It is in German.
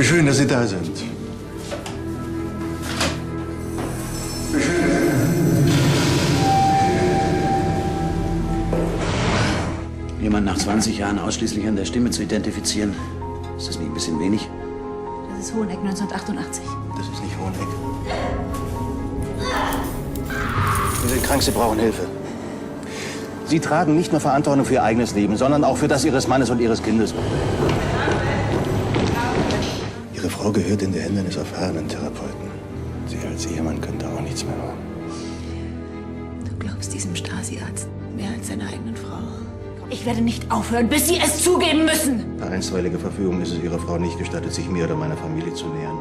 Schön, dass Sie da sind. Jemand nach 20 Jahren ausschließlich an der Stimme zu identifizieren, ist das nicht ein bisschen wenig? Das ist Hoheneck 1988. Das ist nicht Hoheneck. Sie sind krank, Sie brauchen Hilfe. Sie tragen nicht nur Verantwortung für Ihr eigenes Leben, sondern auch für das Ihres Mannes und Ihres Kindes. Ihre Frau gehört in die Hände eines erfahrenen Therapeuten. Sie als Ehemann könnte auch nichts mehr machen. Du glaubst diesem Stasi-Arzt mehr als seiner eigenen Frau. Ich werde nicht aufhören, bis Sie es zugeben müssen. Per einstweilige Verfügung ist es Ihrer Frau nicht gestattet, sich mir oder meiner Familie zu nähern.